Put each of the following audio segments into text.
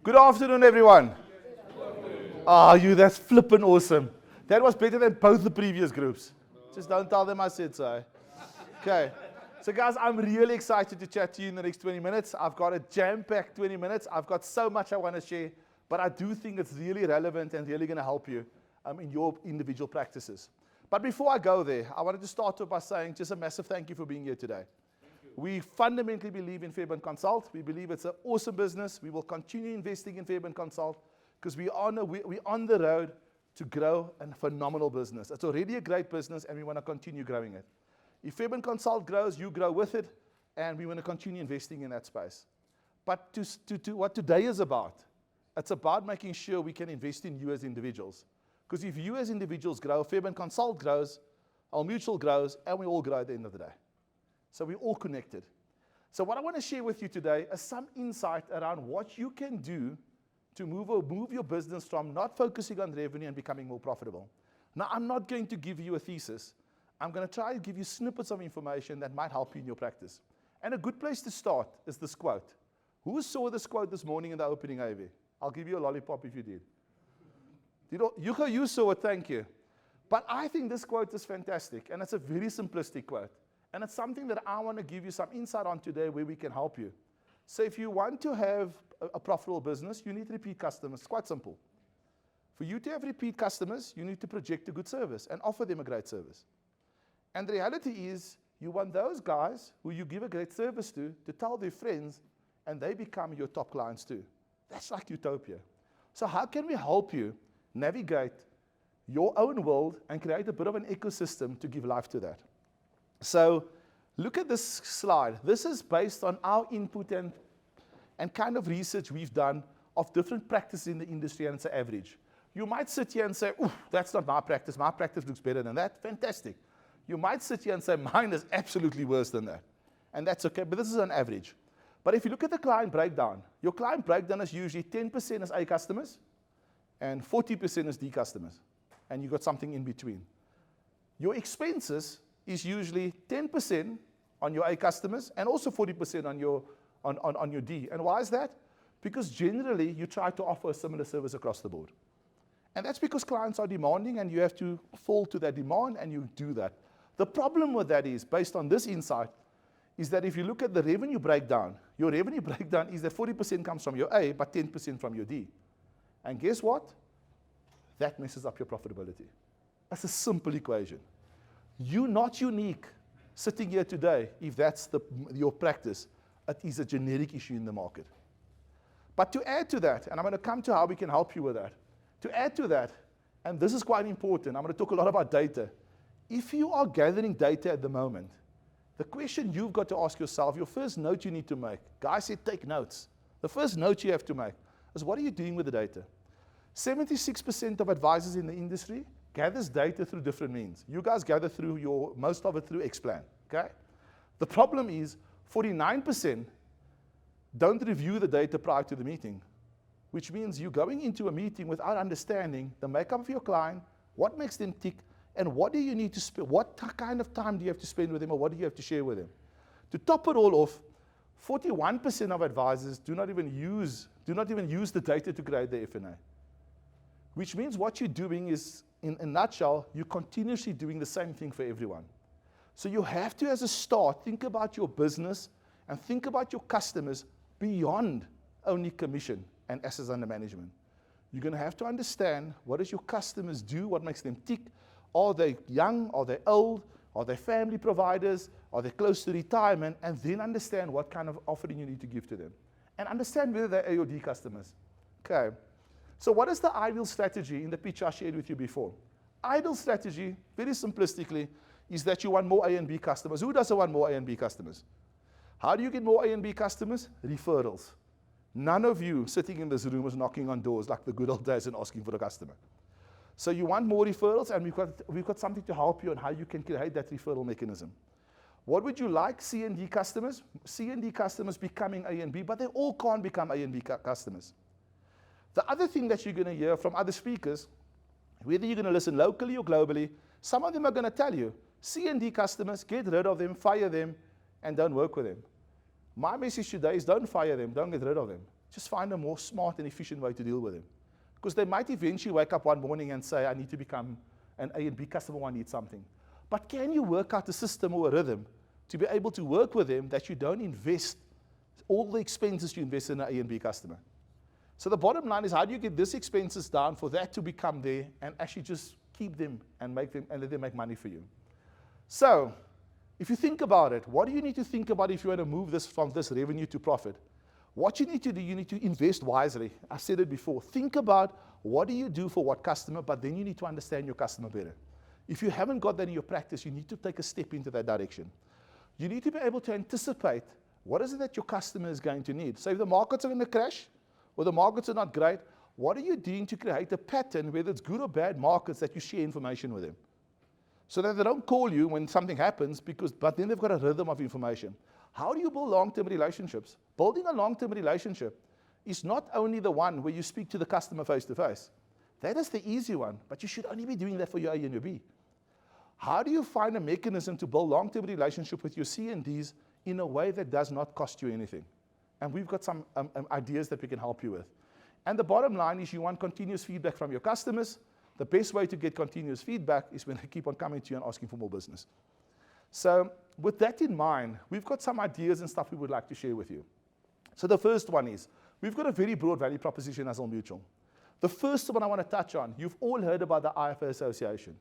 Good afternoon, everyone. Ah, that's flippin' awesome. That was better than both the previous groups. Just don't tell them I said so. Okay. So guys, I'm really excited to chat to you in the next 20 minutes. I've got a jam-packed 20 minutes. I've got so much I want to share, but I do think it's really relevant and really going to help you in your individual practices. But before I go there, I wanted to start off by saying just a massive thank you for being here today. We fundamentally believe in Fairbairn Consult. We believe it's an awesome business. We will continue investing in Fairbairn Consult because we're on the road to grow a phenomenal business. It's already a great business, and we want to continue growing it. If Fairbairn Consult grows, you grow with it, and we want to continue investing in that space. But to what today is about, it's about making sure we can invest in you as individuals. Because if you as individuals grow, Fairbairn Consult grows, our mutual grows, and we all grow at the end of the day. So we're all connected. So what I want to share with you today is some insight around what you can do to move your business from not focusing on revenue and becoming more profitable. Now, I'm not going to give you a thesis. I'm going to try to give you snippets of information that might help you in your practice. And a good place to start is this quote. Who saw this quote this morning in the opening AV? I'll give you a lollipop if you did. You saw it, thank you. But I think this quote is fantastic, and it's a very simplistic quote. And it's something that I want to give you some insight on today where we can help you. So if you want to have a profitable business, you need repeat customers. It's quite simple. For you to have repeat customers, you need to project a good service and offer them a great service. And the reality is, you want those guys who you give a great service to tell their friends, and they become your top clients too. That's like utopia. So how can we help you navigate your own world and create a bit of an ecosystem to give life to that? So look at this slide. This is based on our input and kind of research we've done of different practices in the industry, and it's an average. You might sit here and say, "Ooh, that's not my practice. My practice looks better than that." Fantastic. You might sit here and say, "Mine is absolutely worse than that." And that's okay, but this is an average. But if you look at the client breakdown, your client breakdown is usually 10% is A customers and 40% is D customers. And you've got something in between. Your expenses is usually 10% on your A customers and also 40% on your D. And why is that? Because generally you try to offer a similar service across the board. And that's because clients are demanding, and you have to fall to that demand, and you do that. The problem with that is, based on this insight, is that if you look at the revenue breakdown, your revenue breakdown is that 40% comes from your A, but 10% from your D. And guess what? That messes up your profitability. That's a simple equation. You're not unique sitting here today if that's your practice. It is a generic issue in the market. But to add to that, and I'm going to come to how we can help you with that. To add to that, and this is quite important, I'm going to talk a lot about data. If you are gathering data at the moment, the question you've got to ask yourself, your first note you need to make, guys said take notes. The first note you have to make is, what are you doing with the data? 76% of advisors in the industry gathers data through different means. You guys gather through most of it through Xplan, okay? The problem is 49% don't review the data prior to the meeting, which means you're going into a meeting without understanding the makeup of your client, what makes them tick, and what do you need to spend, what kind of time do you have to spend with them, or what do you have to share with them? To top it all off, 41% of advisors do not even use the data to create the F&A. Which means what you're doing is, in a nutshell, you're continuously doing the same thing for everyone. So you have to, as a start, think about your business and think about your customers beyond only commission and assets under management. You're going to have to understand, what does your customers do? What makes them tick? Are they young? Are they old? Are they family providers? Are they close to retirement? And then understand what kind of offering you need to give to them. And understand whether they're A or D customers. Okay. So what is the ideal strategy in the pitch I shared with you before? Ideal strategy, very simplistically, is that you want more A and B customers. Who doesn't want more A and B customers? How do you get more A and B customers? Referrals. None of you sitting in this room is knocking on doors like the good old days and asking for a customer. So you want more referrals, and we've got something to help you on how you can create that referral mechanism. What would you like? C and D customers? C and D customers becoming A and B, but they all can't become A and B customers. The other thing that you're going to hear from other speakers, whether you're going to listen locally or globally, some of them are going to tell you, C and D customers, get rid of them, fire them, and don't work with them. My message today is don't fire them, don't get rid of them. just find a more smart and efficient way to deal with them. Because they might eventually wake up one morning and say, I need to become an A and B customer who needs something. But can you work out a system or a rhythm to be able to work with them that you don't invest all the expenses you invest in an A and B customer? So the bottom line is, how do you get these expenses down for that to become there and actually just keep them and make them and let them make money for you? So if you think about it, what do you need to think about if you want to move this from this revenue to profit? What you need to do, you need to invest wisely. I said it before. Think about what do you do for what customer, but then you need to understand your customer better. If you haven't got that in your practice, you need to take a step into that direction. You need to be able to anticipate what is it that your customer is going to need. So if the markets are going to crash or the markets are not great, what are you doing to create a pattern, whether it's good or bad markets, that you share information with them? So that they don't call you when something happens, but then they've got a rhythm of information. How do you build long-term relationships? Building a long-term relationship is not only the one where you speak to the customer face-to-face. That is the easy one, but you should only be doing that for your A and your B. How do you find a mechanism to build long-term relationship with your C and Ds in a way that does not cost you anything? And we've got some ideas that we can help you with. And the bottom line is, you want continuous feedback from your customers. The best way to get continuous feedback is when they keep on coming to you and asking for more business. So with that in mind, we've got some ideas and stuff we would like to share with you. So the first one is, we've got a very broad value proposition as Old Mutual. The first one I want to touch on, you've all heard about the IFA Association.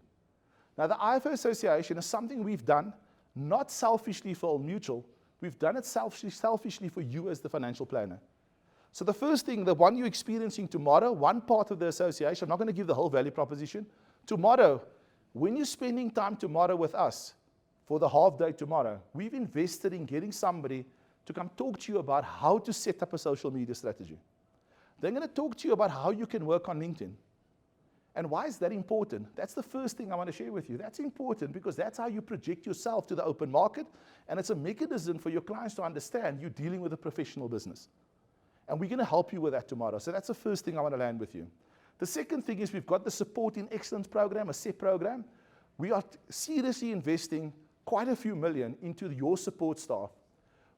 Now the IFA Association is something we've done, not selfishly for Old Mutual, we've done it selfishly for you as the financial planner. So the first thing, the one you're experiencing tomorrow, one part of the association, I'm not going to give the whole value proposition. Tomorrow, when you're spending time tomorrow with us, for the half day tomorrow, we've invested in getting somebody to come talk to you about how to set up a social media strategy. They're going to talk to you about how you can work on LinkedIn. And why is that important? That's the first thing I want to share with you. That's important because that's how you project yourself to the open market, and it's a mechanism for your clients to understand you're dealing with a professional business. And we're going to help you with that tomorrow. So that's the first thing I want to land with you. The second thing is, we've got the Support in Excellence program, a SEP program. We are seriously investing quite a few million into your support staff.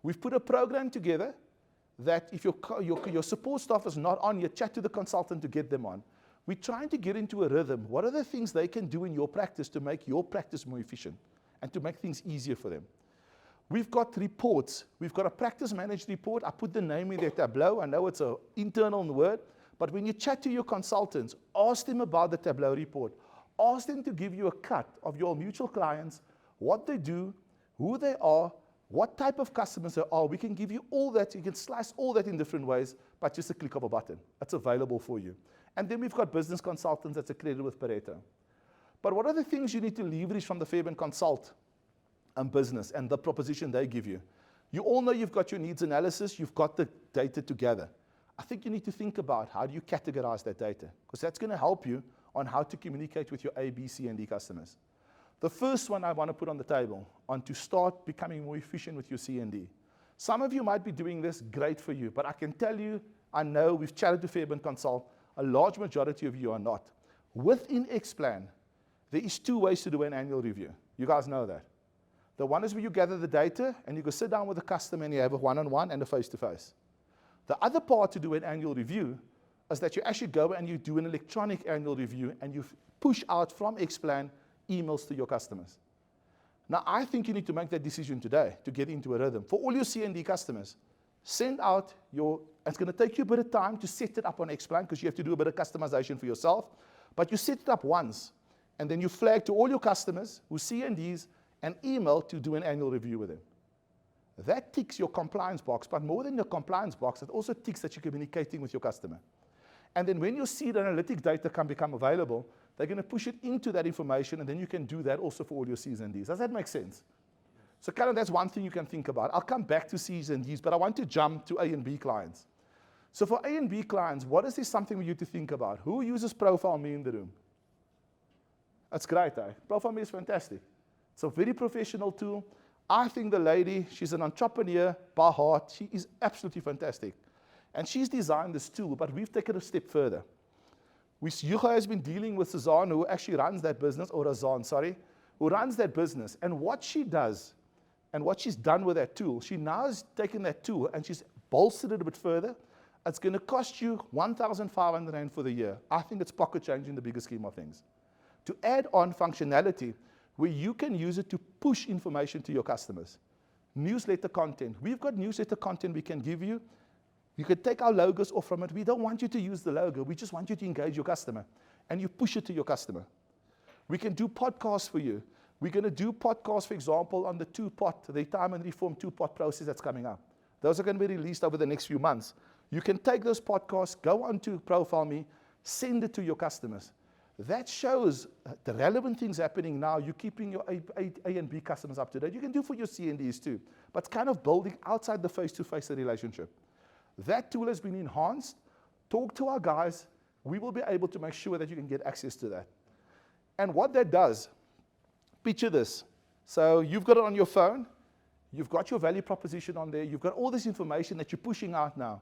We've put a program together that if your support staff is not on, you chat to the consultant to get them on. We're trying to get into a rhythm. What are the things they can do in your practice to make your practice more efficient and to make things easier for them? We've got reports. We've got a practice managed report. I put the name in their Tableau. I know it's an internal word, but when you chat to your consultants, ask them about the Tableau report. Ask them to give you a cut of your mutual clients, what they do, who they are, what type of customers they are. We can give you all that. You can slice all that in different ways, but just a click of a button. It's available for you. And then we've got business consultants that's accredited with Pareto. But what are the things you need to leverage from the Fairbairn Consult and business and the proposition they give you? You all know you've got your needs analysis, you've got the data to gather. I think you need to think about how do you categorize that data, because that's going to help you on how to communicate with your A, B, C, and D customers. The first one I want to put on the table, on to start becoming more efficient with your C and D. Some of you might be doing this, great for you, but I can tell you, I know, we've chatted to Fairbairn Consult, a large majority of you are not. Within Xplan, there is two ways to do an annual review. You guys know that. The one is where you gather the data and you go sit down with the customer and you have a one-on-one and a face-to-face. The other part to do an annual review is that you actually go and you do an electronic annual review and you push out from Xplan emails to your customers. Now, I think you need to make that decision today to get into a rhythm. For all your C&D customers, send out it's going to take you a bit of time to set it up on Xplan because you have to do a bit of customization for yourself, but you set it up once and then you flag to all your customers who C&Ds an email to do an annual review with them. That ticks your compliance box, but more than your compliance box, it also ticks that you're communicating with your customer. And then when you see the analytic data can become available, they're going to push it into that information, and then you can do that also for all your Cs and Ds. Does that make sense? So kind of that's one thing you can think about. I'll come back to Cs and Ds, but I want to jump to A and B clients. So for A and B clients, what is this something for you to think about? Who uses Profile Me in the room? That's great, eh? Profile Me is fantastic. It's a very professional tool. I think the lady, she's an entrepreneur by heart. She is absolutely fantastic. And she's designed this tool, but we've taken it a step further. Hugo has been dealing with Suzanne, who actually runs that business, or Razan, sorry, who runs that business. And what she does, and what she's done with that tool, she now has taken that tool and she's bolstered it a bit further. It's going to cost you 1,500 Rand for the year. I think it's pocket change in the bigger scheme of things. To add on functionality where you can use it to push information to your customers. Newsletter content. We've got newsletter content we can give you. You can take our logos off from it. We don't want you to use the logo. We just want you to engage your customer. And you push it to your customer. We can do podcasts for you. We're going to do podcasts, for example, on the two-pot, the retirement reform two-pot process that's coming up. Those are going to be released over the next few months. You can take those podcasts, go onto Profile Me, send it to your customers. That shows the relevant things happening now. You're keeping your A and B customers up to date. You can do for your C and Ds too, but kind of building outside the face-to-face relationship. That tool has been enhanced. Talk to our guys. We will be able to make sure that you can get access to that. And what that does, picture this. So you've got it on your phone. You've got your value proposition on there. You've got all this information that you're pushing out now.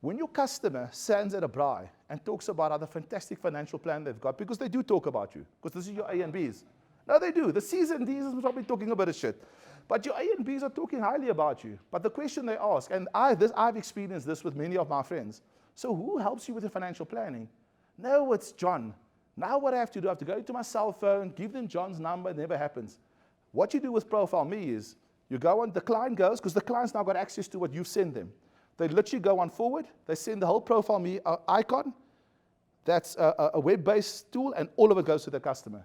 When your customer stands at a braai and talks about how the fantastic financial plan they've got, because they do talk about you, because this is your A and Bs. No, they do. The Cs and Ds is probably talking a bit of shit. But your A and Bs are talking highly about you. But the question they ask, and I've experienced this with many of my friends, so who helps you with the financial planning? No, it's John. Now what I have to do, I have to go to my cell phone, give them John's number, it never happens. What you do with Profile Me is, you go on, the client goes, because the client's now got access to what you've sent them. They literally go on forward, they send the whole Profile Me icon, that's a web-based tool, and all of it goes to the customer.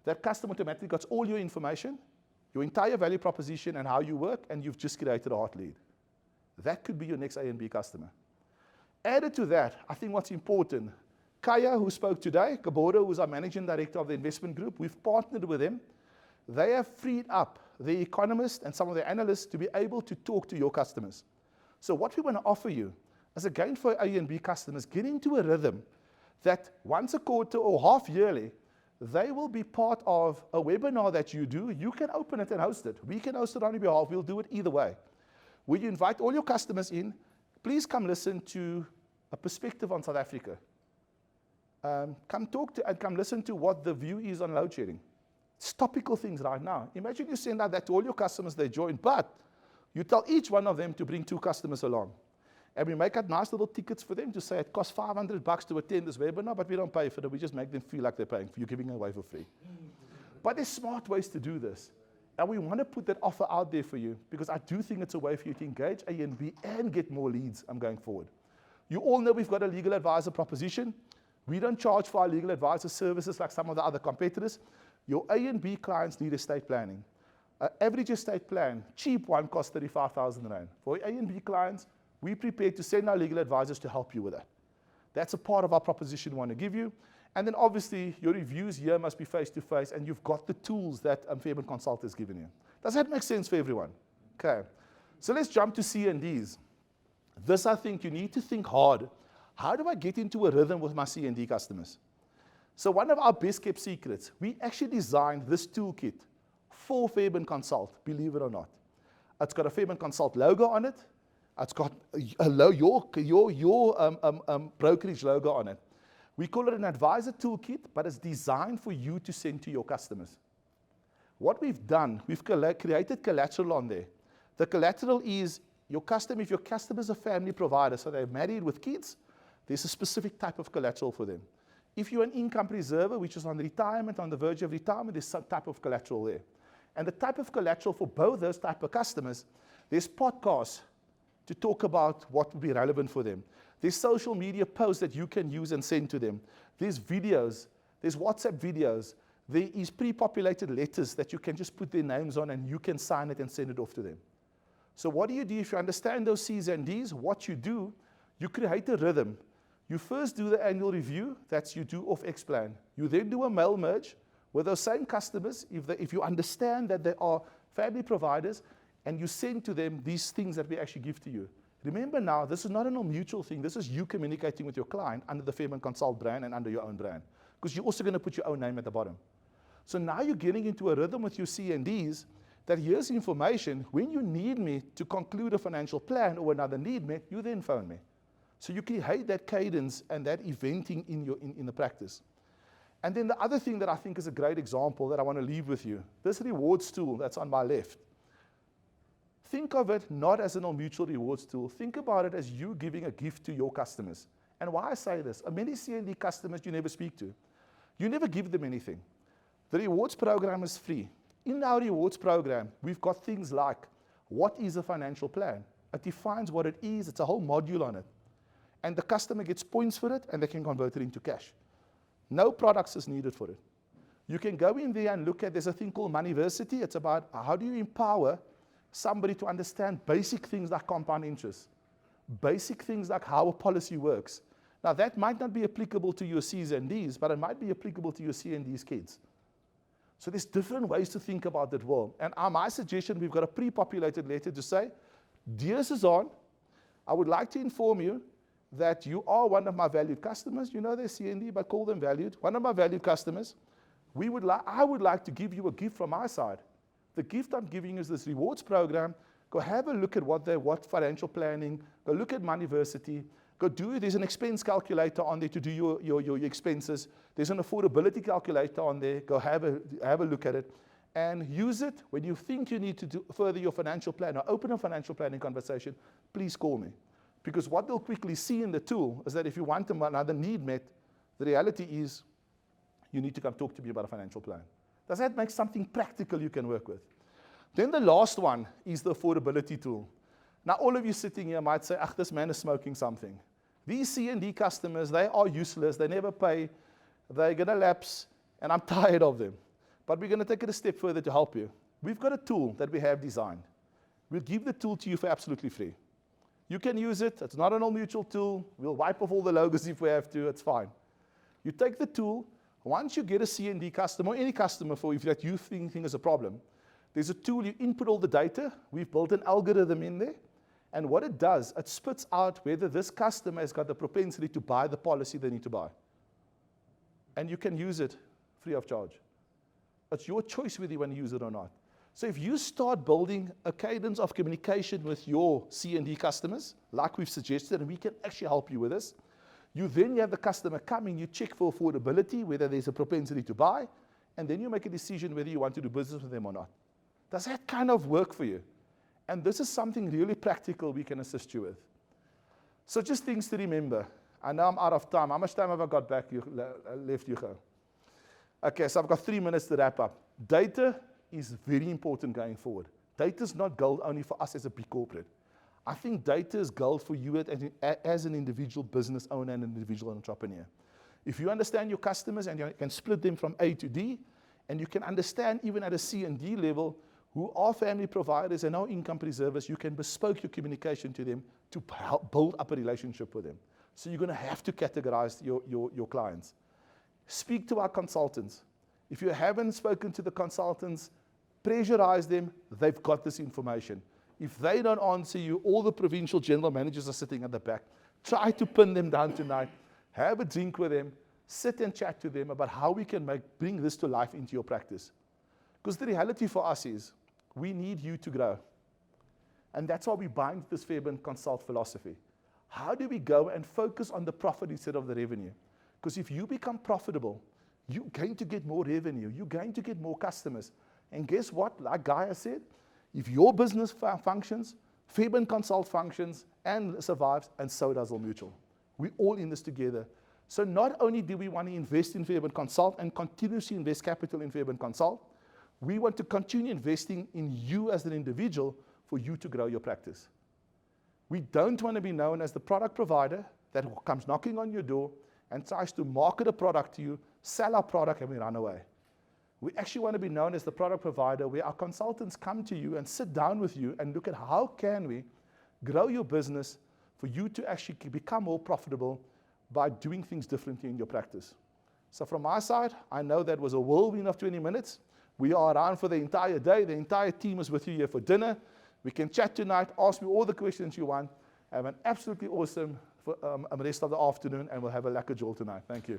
That customer automatically gets all your information, your entire value proposition and how you work, and you've just created a hot lead. That could be your next A and B customer. Added to that, I think what's important, Kaya, who spoke today, Gaboro, who's our managing director of the investment group, we've partnered with them. They have freed up the economists and some of the analysts to be able to talk to your customers. So what we want to offer you is, again, for A and B customers, get into a rhythm that once a quarter or half yearly, they will be part of a webinar that you do. You can open it and host it. We can host it on your behalf. We'll do it either way. Will you invite all your customers in? Please come listen to a perspective on South Africa. Come talk to and come listen to what the view is on load shedding. It's topical things right now. Imagine you send out that to all your customers, they join, but you tell each one of them to bring 2 customers along. And we make out nice little tickets for them to say it costs $500 to attend this webinar, but we don't pay for it. We just make them feel like they're paying for you, giving it away for free. But there's smart ways to do this. And we want to put that offer out there for you, because I do think it's a way for you to engage A and B and get more leads going forward. You all know we've got a legal advisor proposition. We don't charge for our legal advisor services like some of the other competitors. Your A and B clients need estate planning. Average estate plan, cheap one, costs 35,000 Rand. For A and B clients, we're prepared to send our legal advisors to help you with that. That's a part of our proposition we want to give you. And then obviously, your reviews here must be face-to-face, and you've got the tools that Fairbairn Consult has given you. Does that make sense for everyone? Okay. So let's jump to C and Ds. This, I think, you need to think hard. How do I get into a rhythm with my C and D customers? So one of our best-kept secrets, we actually designed this toolkit for Fairbairn Consult, believe it or not. It's got a Fairbairn Consult logo on it. It's got your brokerage logo on it. We call it an advisor toolkit, but it's designed for you to send to your customers. What we've done, we've created collateral on there. The collateral is your customer, if your customer is a family provider, so they're married with kids, there's a specific type of collateral for them. If you're an income preserver, which is on retirement, on the verge of retirement, there's some type of collateral there. And the type of collateral for both those type of customers, there's podcasts to talk about what would be relevant for them. There's social media posts that you can use and send to them. There's videos, there's WhatsApp videos. There is pre-populated letters that you can just put their names on and you can sign it and send it off to them. So what do if you understand those C's and D's? What you do, you create a rhythm. You first do the annual review, that's you do off X-Plan. You then do a mail merge with those same customers, if you understand that they are family providers, and you send to them these things that we actually give to you. Remember now, this is not a mutual thing. This is you communicating with your client under the Fairbairn Consult brand and under your own brand, because you're also going to put your own name at the bottom. So now you're getting into a rhythm with your C and Ds that here's information. When you need me to conclude a financial plan or another need met, you then phone me. So you create that cadence and that eventing in the practice. And then the other thing that I think is a great example that I want to leave with you, this rewards tool that's on my left. Think of it not as an all mutual rewards tool. Think about it as you giving a gift to your customers. And why I say this, many C&D customers you never speak to. You never give them anything. The rewards program is free. In our rewards program, we've got things like, what is a financial plan? It defines what it is. It's a whole module on it. And the customer gets points for it, and they can convert it into cash. No products is needed for it. You can go in there and look at, there's a thing called Moneyversity. It's about how do you empower somebody to understand basic things like compound interest, basic things like how a policy works. Now, that might not be applicable to your C's and D's, but it might be applicable to your C and D's kids. So there's different ways to think about that world. And my suggestion, we've got a pre-populated letter to say, dear Suzanne, I would like to inform you that you are one of my valued customers. You know they're C and D, but call them valued. One of my valued customers. I would like to give you a gift from my side. The gift I'm giving you is this rewards program. Go have a look at what financial planning, go look at Moneyversity, there's an expense calculator on there to do your expenses. There's an affordability calculator on there. Go have a look at it and use it when you think you need to further your financial plan or open a financial planning conversation. Please call me. Because what they'll quickly see in the tool is that if you want another need met, the reality is you need to come talk to me about a financial plan. Does that make something practical you can work with? Then the last one is the affordability tool. Now, all of you sitting here might say, this man is smoking something. These C&D customers, they are useless. They never pay. They're going to lapse, and I'm tired of them. But we're going to take it a step further to help you. We've got a tool that we have designed. We'll give the tool to you for absolutely free. You can use it. It's not an all-mutual tool. We'll wipe off all the logos if we have to. It's fine. You take the tool. Once you get a C&D customer, or any customer for if that you think is a problem, there's a tool, you input all the data. We've built an algorithm in there. And what it does, it spits out whether this customer has got the propensity to buy the policy they need to buy. And you can use it free of charge. It's your choice whether you want to use it or not. So if you start building a cadence of communication with your C&D customers, like we've suggested, and we can actually help you with this, you have the customer coming, you check for affordability, whether there's a propensity to buy, and then you make a decision whether you want to do business with them or not. Does that kind of work for you? And this is something really practical we can assist you with. So just things to remember. I know I'm out of time. How much time have I got back left, Hugo? Okay, so I've got 3 minutes to wrap up. Data is very important going forward. Data is not gold only for us as a big corporate. I think data is gold for you as an individual business owner and an individual entrepreneur. If you understand your customers and you can split them from A to D, and you can understand even at a C and D level who are family providers and are income preservers, you can bespoke your communication to them to help build up a relationship with them. So you're going to have to categorize your clients. Speak to our consultants. If you haven't spoken to the consultants, pressurize them. They've got this information. If they don't answer you, all the provincial general managers are sitting at the back. Try to pin them down tonight. Have a drink with them. Sit and chat to them about how we can bring this to life into your practice. Because the reality for us is, we need you to grow. And that's why we bind this Fairbairn Consult philosophy. How do we go and focus on the profit instead of the revenue? Because if you become profitable, you're going to get more revenue. You're going to get more customers. And guess what? Like Gaia said, if your business functions, Fairbairn Consult functions and survives, and so does All Mutual. We're all in this together. So not only do we want to invest in Fairbairn Consult and continuously invest capital in Fairbairn Consult, we want to continue investing in you as an individual for you to grow your practice. We don't want to be known as the product provider that comes knocking on your door and tries to market a product to you, sell our product, and we run away. We actually want to be known as the product provider where our consultants come to you and sit down with you and look at how can we grow your business for you to actually become more profitable by doing things differently in your practice. So from my side, I know that was a whirlwind of 20 minutes. We are around for the entire day. The entire team is with you here for dinner. We can chat tonight, ask me all the questions you want. Have an absolutely awesome rest of the afternoon, and we'll have a lekker jol tonight. Thank you.